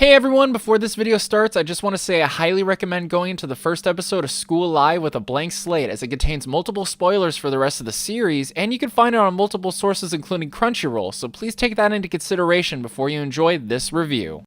Hey everyone, before this video starts, I just want to say I highly recommend going into the first episode of School Live with a blank slate, as it contains multiple spoilers for the rest of the series, and you can find it on multiple sources including Crunchyroll, so please take that into consideration before you enjoy this review.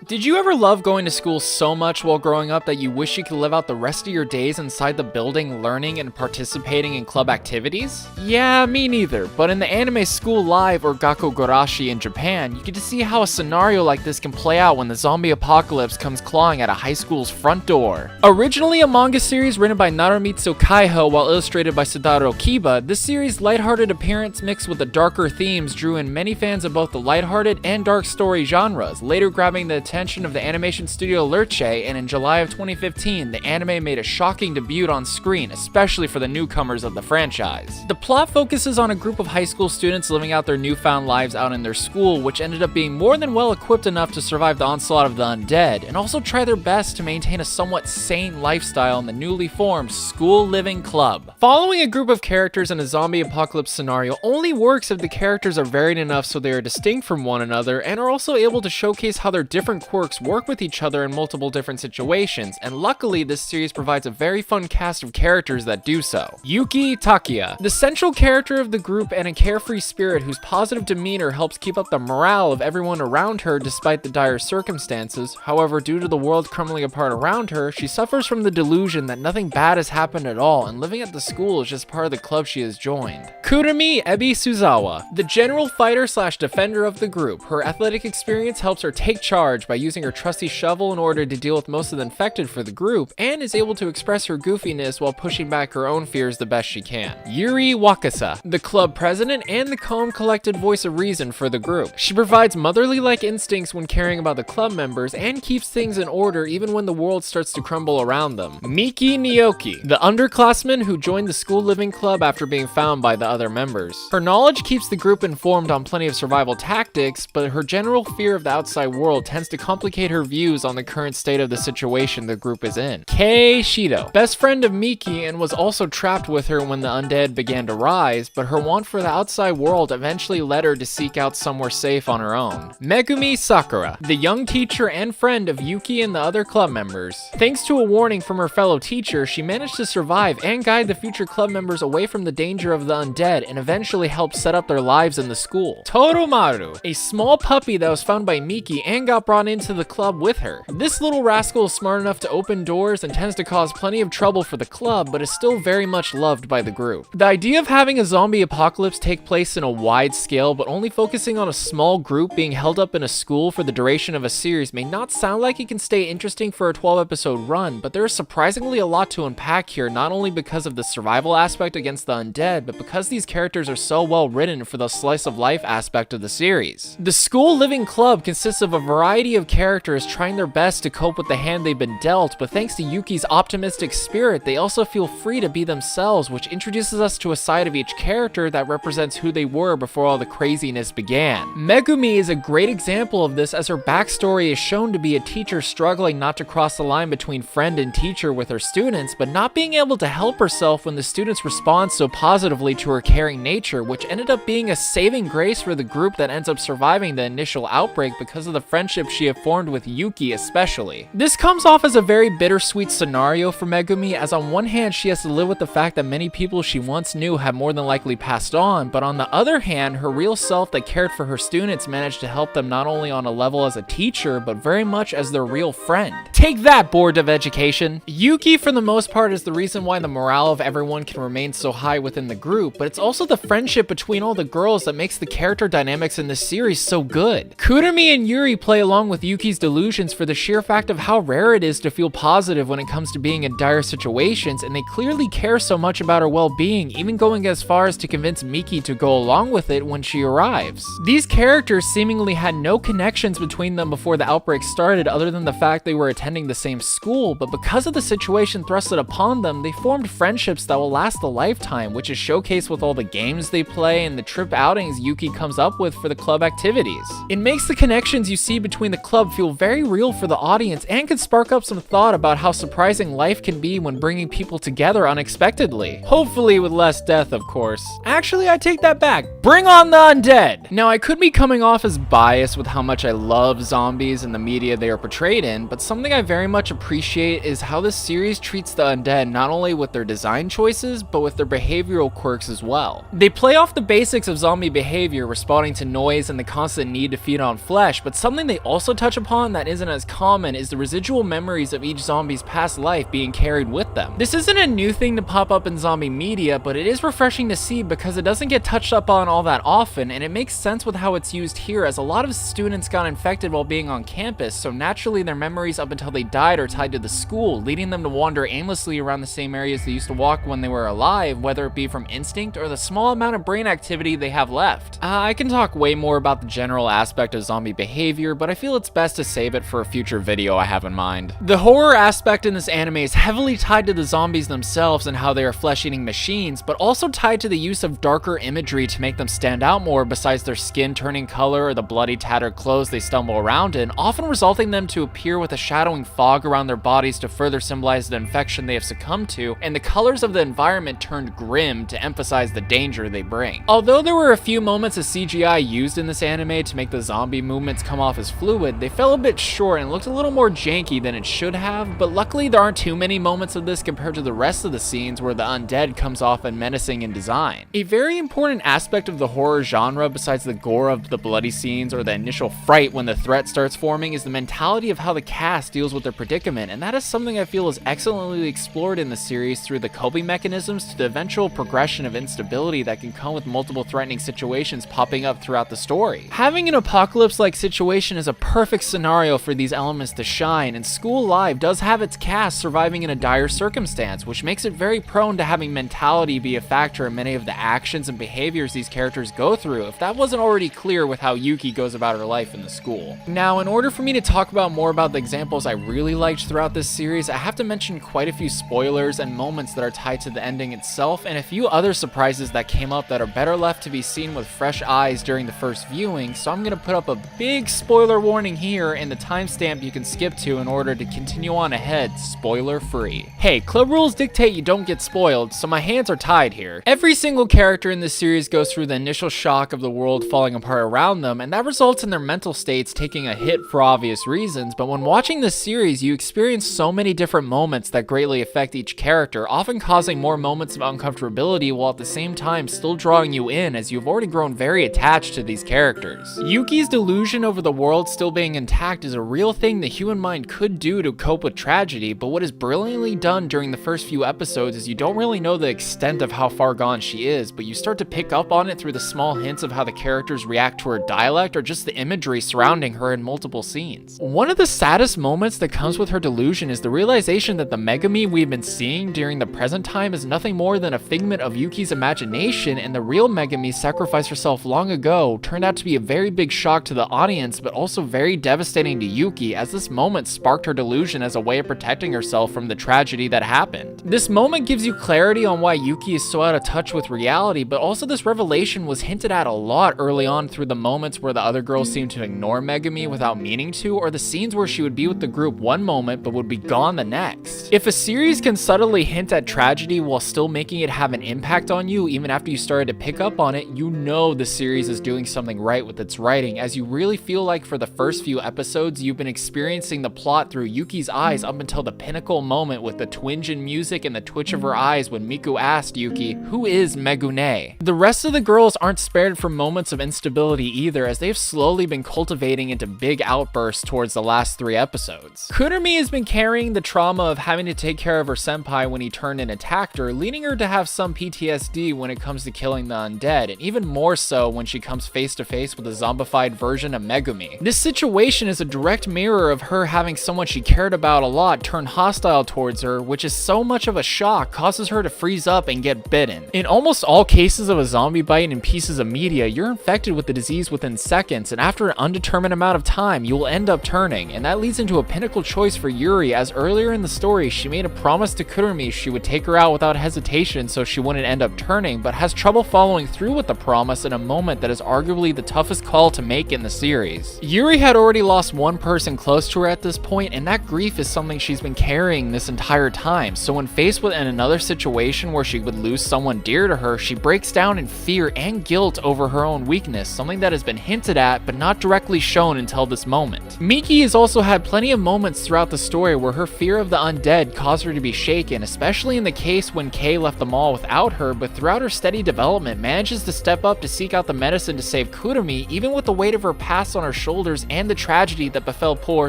Did you ever love going to school so much while growing up that you wish you could live out the rest of your days inside the building learning and participating in club activities? Yeah, me neither, but in the anime School Live or Gakkou Gurashi in Japan, you get to see how a scenario like this can play out when the zombie apocalypse comes clawing at a high school's front door. Originally a manga series written by Narumitsu Kaiho while illustrated by Sudaro Kiba, this series' lighthearted appearance mixed with the darker themes drew in many fans of both the lighthearted and dark story genres, later grabbing the attention of the animation studio Lerche, and in July of 2015, the anime made a shocking debut on screen, especially for the newcomers of the franchise. The plot focuses on a group of high school students living out their newfound lives out in their school, which ended up being more than well equipped enough to survive the onslaught of the undead, and also try their best to maintain a somewhat sane lifestyle in the newly formed School Living Club. Following a group of characters in a zombie apocalypse scenario only works if the characters are varied enough so they are distinct from one another and are also able to showcase how their different quirks work with each other in multiple different situations, and luckily this series provides a very fun cast of characters that do so. Yuki Takia, the central character of the group and a carefree spirit whose positive demeanor helps keep up the morale of everyone around her despite the dire circumstances. However, due to the world crumbling apart around her, she suffers from the delusion that nothing bad has happened at all, and living at the school is just part of the club she has joined. Kurumi Ebi Suzawa, the general fighter slash defender of the group. Her athletic experience helps her take charge by using her trusty shovel in order to deal with most of the infected for the group, and is able to express her goofiness while pushing back her own fears the best she can. Yuri Wakasa, the club president and the calm, collected voice of reason for the group. She provides motherly-like instincts when caring about the club members and keeps things in order even when the world starts to crumble around them. Miki Nioki, the underclassman who joined the School Living Club after being found by the other members. Her knowledge keeps the group informed on plenty of survival tactics, but her general fear of the outside world tends to complicate her views on the current state of the situation the group is in. Kei Shido, best friend of Miki and was also trapped with her when the undead began to rise, but her want for the outside world eventually led her to seek out somewhere safe on her own. Megumi Sakura, the young teacher and friend of Yuki and the other club members. Thanks to a warning from her fellow teacher, she managed to survive and guide the future club members away from the danger of the undead and eventually help set up their lives in the school. Toromaru, a small puppy that was found by Miki and got brought into the club with her. This little rascal is smart enough to open doors and tends to cause plenty of trouble for the club, but is still very much loved by the group. The idea of having a zombie apocalypse take place in a wide scale but only focusing on a small group being held up in a school for the duration of a series may not sound like it can stay interesting for a 12-episode run, but there is surprisingly a lot to unpack here, not only because of the survival aspect against the undead, but because these characters are so well written for the slice of life aspect of the series. The School Living Club consists of a variety of characters trying their best to cope with the hand they've been dealt, but thanks to Yuki's optimistic spirit, they also feel free to be themselves, which introduces us to a side of each character that represents who they were before all the craziness began. Megumi is a great example of this, as her backstory is shown to be a teacher struggling not to cross the line between friend and teacher with her students, but not being able to help herself when the students respond so positively to her caring nature, which ended up being a saving grace for the group that ends up surviving the initial outbreak because of the friendship she had formed with Yuki especially. This comes off as a very bittersweet scenario for Megumi, as on one hand she has to live with the fact that many people she once knew have more than likely passed on, but on the other hand, her real self that cared for her students managed to help them not only on a level as a teacher, but very much as their real friend. Take that, Board of Education! Yuki, for the most part, is the reason why the morale of everyone can remain so high within the group, but it's also the friendship between all the girls that makes the character dynamics in this series so good. Kurumi and Yuri play along with Yuki Yuki's delusions for the sheer fact of how rare it is to feel positive when it comes to being in dire situations, and they clearly care so much about her well-being, even going as far as to convince Miki to go along with it when she arrives. These characters seemingly had no connections between them before the outbreak started other than the fact they were attending the same school, but because of the situation thrusted upon them, they formed friendships that will last a lifetime, which is showcased with all the games they play and the trip outings Yuki comes up with for the club activities. It makes the connections you see between the club feel very real for the audience and can spark up some thought about how surprising life can be when bringing people together unexpectedly. Hopefully with less death, of course. Actually, I take that back. Bring on the undead! Now, I could be coming off as biased with how much I love zombies and the media they are portrayed in, but something I very much appreciate is how this series treats the undead not only with their design choices, but with their behavioral quirks as well. They play off the basics of zombie behavior, responding to noise and the constant need to feed on flesh, but something they also touch upon that isn't as common is the residual memories of each zombie's past life being carried with them. This isn't a new thing to pop up in zombie media, but it is refreshing to see because it doesn't get touched up on all that often, and it makes sense with how it's used here, as a lot of students got infected while being on campus, so naturally their memories up until they died are tied to the school, leading them to wander aimlessly around the same areas they used to walk when they were alive, whether it be from instinct or the small amount of brain activity they have left. I can talk way more about the general aspect of zombie behavior, but I feel it's best to save it for a future video I have in mind. The horror aspect in this anime is heavily tied to the zombies themselves and how they are flesh-eating machines, but also tied to the use of darker imagery to make them stand out more besides their skin turning color or the bloody tattered clothes they stumble around in, often resulting them to appear with a shadowing fog around their bodies to further symbolize the infection they have succumbed to, and the colors of the environment turned grim to emphasize the danger they bring. Although there were a few moments of CGI used in this anime to make the zombie movements come off as fluid, they fell a bit short and looked a little more janky than it should have, but luckily there aren't too many moments of this compared to the rest of the scenes where the undead comes off and menacing in design. A very important aspect of the horror genre, besides the gore of the bloody scenes or the initial fright when the threat starts forming, is the mentality of how the cast deals with their predicament, and that is something I feel is excellently explored in the series through the coping mechanisms to the eventual progression of instability that can come with multiple threatening situations popping up throughout the story. Having an apocalypse-like situation is a perfect scenario for these elements to shine, and School Live does have its cast surviving in a dire circumstance, which makes it very prone to having mentality be a factor in many of the actions and behaviors these characters go through, if that wasn't already clear with how Yuki goes about her life in the school. Now, in order for me to talk about more about the examples I really liked throughout this series, I have to mention quite a few spoilers and moments that are tied to the ending itself, and a few other surprises that came up that are better left to be seen with fresh eyes during the first viewing, so I'm gonna put up a big spoiler warning here and the timestamp you can skip to in order to continue on ahead, spoiler free. Hey, club rules dictate you don't get spoiled, so my hands are tied here. Every single character in this series goes through the initial shock of the world falling apart around them, and that results in their mental states taking a hit for obvious reasons, but when watching this series, you experience so many different moments that greatly affect each character, often causing more moments of uncomfortability while at the same time still drawing you in, as you've already grown very attached to these characters. Yuki's delusion over the world still being intact is a real thing the human mind could do to cope with tragedy, but what is brilliantly done during the first few episodes is you don't really know the extent of how far gone she is, but you start to pick up on it through the small hints of how the characters react to her dialect or just the imagery surrounding her in multiple scenes. One of the saddest moments that comes with her delusion is the realization that the Megami we've been seeing during the present time is nothing more than a figment of Yuki's imagination, and the real Megami sacrificed herself long ago turned out to be a very big shock to the audience, but also very devastating to Yuki, as this moment sparked her delusion as a way of protecting herself from the tragedy that happened. This moment gives you clarity on why Yuki is so out of touch with reality, but also this revelation was hinted at a lot early on through the moments where the other girls seemed to ignore Megami without meaning to, or the scenes where she would be with the group one moment but would be gone the next. If a series can subtly hint at tragedy while still making it have an impact on you even after you started to pick up on it, you know the series is doing something right with its writing, as you really feel like for the first few episodes you've been experiencing the plot through Yuki's eyes up until the pinnacle moment with the twinge in music and the twitch of her eyes when Miku asked Yuki, "Who is Megune?" The rest of the girls aren't spared from moments of instability either, as they've slowly been cultivating into big outbursts towards the last 3 episodes. Kurumi has been carrying the trauma of having to take care of her senpai when he turned and attacked her, leading her to have some PTSD when it comes to killing the undead, and even more so when she comes face to face with a zombified version of Megumi. This situation situation is a direct mirror of her having someone she cared about a lot turn hostile towards her, which is so much of a shock causes her to freeze up and get bitten. In almost all cases of a zombie bite in pieces of media, you're infected with the disease within seconds, and after an undetermined amount of time, you will end up turning, and that leads into a pinnacle choice for Yuri, as earlier in the story, she made a promise to Kurumi she would take her out without hesitation so she wouldn't end up turning, but has trouble following through with the promise in a moment that is arguably the toughest call to make in the series. Yuri had already lost one person close to her at this point, and that grief is something she's been carrying this entire time, so when faced with another situation where she would lose someone dear to her, she breaks down in fear and guilt over her own weakness, something that has been hinted at but not directly shown until this moment. Miki has also had plenty of moments throughout the story where her fear of the undead caused her to be shaken, especially in the case when Kay left the mall without her, but throughout her steady development manages to step up to seek out the medicine to save Kurumi, even with the weight of her past on her shoulders and the tragedy that befell poor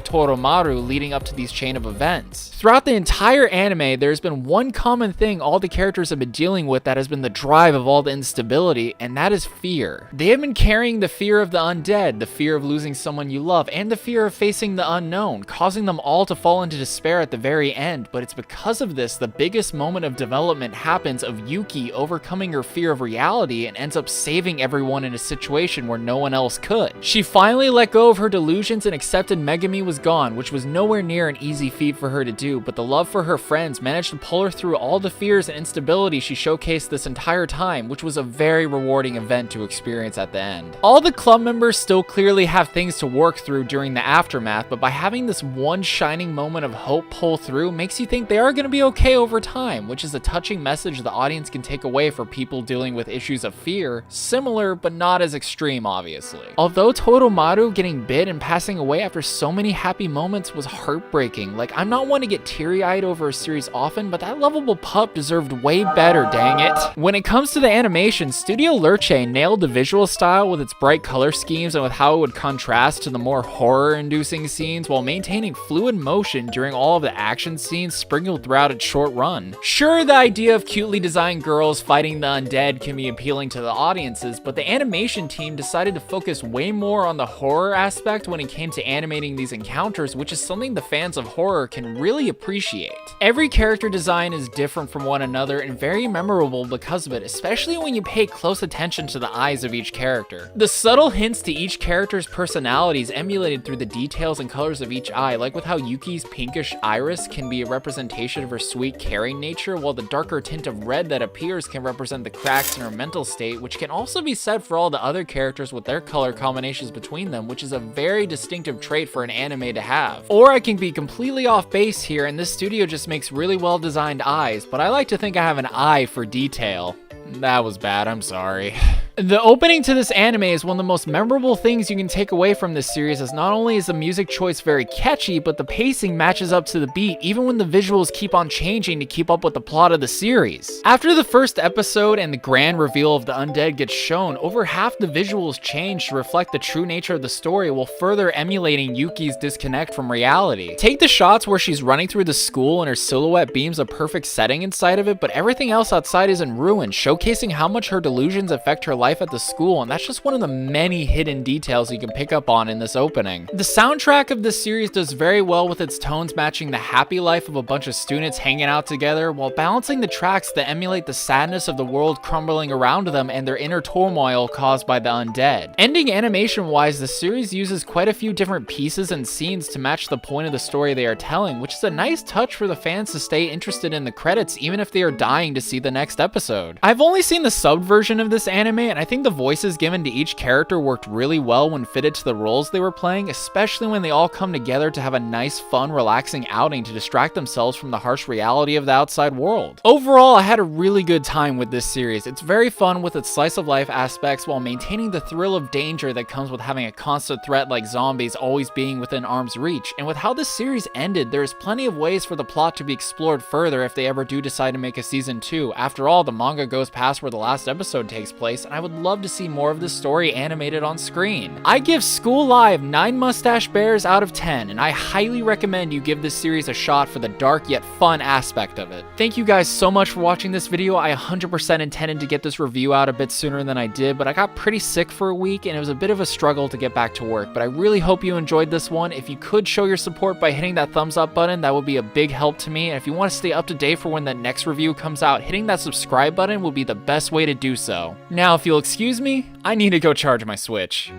Toromaru leading up to these chain of events. Throughout the entire anime, there's been one common thing all the characters have been dealing with that has been the drive of all the instability, and that is fear. They have been carrying the fear of the undead, the fear of losing someone you love, and the fear of facing the unknown, causing them all to fall into despair at the very end, but it's because of this the biggest moment of development happens of Yuki overcoming her fear of reality and ends up saving everyone in a situation where no one else could. She finally let go of her delusions and accepted Megami was gone, which was nowhere near an easy feat for her to do, but the love for her friends managed to pull her through all the fears and instability she showcased this entire time, which was a very rewarding event to experience at the end. All the club members still clearly have things to work through during the aftermath, but by having this one shining moment of hope pull through makes you think they are going to be okay over time, which is a touching message the audience can take away for people dealing with issues of fear, similar but not as extreme obviously. Although Toromaru getting bit and passing away after so many happy moments was heartbreaking, like I'm not one to get teary-eyed over a series often, but that lovable pup deserved way better, dang it. When it comes to the animation, Studio Lerche nailed the visual style with its bright color schemes and with how it would contrast to the more horror-inducing scenes while maintaining fluid motion during all of the action scenes sprinkled throughout its short run. Sure, the idea of cutely designed girls fighting the undead can be appealing to the audiences, but the animation team decided to focus way more on the horror aspect when it came to animating these encounters, which is something the fans of horror can really appreciate. Every character design is different from one another and very memorable because of it, especially when you pay close attention to the eyes of each character. The subtle hints to each character's personalities emulated through the details and colors of each eye, like with how Yuki's pinkish iris can be a representation of her sweet, caring nature, while the darker tint of red that appears can represent the cracks in her mental state, which can also be said for all the other characters with their color combinations between them, which is a very distinctive trait for an anime to have. Or I can be completely off base here and this studio just makes really well designed eyes, but I like to think I have an eye for detail. That was bad, I'm sorry. The opening to this anime is one of the most memorable things you can take away from this series, as not only is the music choice very catchy, but the pacing matches up to the beat even when the visuals keep on changing to keep up with the plot of the series. After the first episode and the grand reveal of the undead gets shown, over half the visuals change to reflect the true nature of the story while further emulating Yuki's disconnect from reality. Take the shots where she's running through the school and her silhouette beams a perfect setting inside of it, but everything else outside is in ruin, showcasing how much her delusions affect her life at the school, and that's just one of the many hidden details you can pick up on in this opening. The soundtrack of this series does very well with its tones matching the happy life of a bunch of students hanging out together while balancing the tracks that emulate the sadness of the world crumbling around them and their inner turmoil caused by the undead. Ending animation wise, the series uses quite a few different pieces and scenes to match the point of the story they are telling, which is a nice touch for the fans to stay interested in the credits even if they are dying to see the next episode. I've only seen the subbed version of this anime, and I think the voices given to each character worked really well when fitted to the roles they were playing, especially when they all come together to have a nice, fun, relaxing outing to distract themselves from the harsh reality of the outside world. Overall, I had a really good time with this series. It's very fun with its slice of life aspects while maintaining the thrill of danger that comes with having a constant threat like zombies always being within arm's reach, and with how this series ended, there's plenty of ways for the plot to be explored further if they ever do decide to make a season 2. After all, the manga goes past where the last episode takes place, and I I would love to see more of this story animated on screen. I give School Live 9 mustache bears out of 10, and I highly recommend you give this series a shot for the dark yet fun aspect of it. Thank you guys so much for watching this video. I 100% intended to get this review out a bit sooner than I did, but I got pretty sick for a week and it was a bit of a struggle to get back to work, but I really hope you enjoyed this one. If you could show your support by hitting that thumbs up button, that would be a big help to me, and if you want to stay up to date for when the next review comes out, hitting that subscribe button will be the best way to do so. Now, if you'll excuse me, I need to go charge my Switch.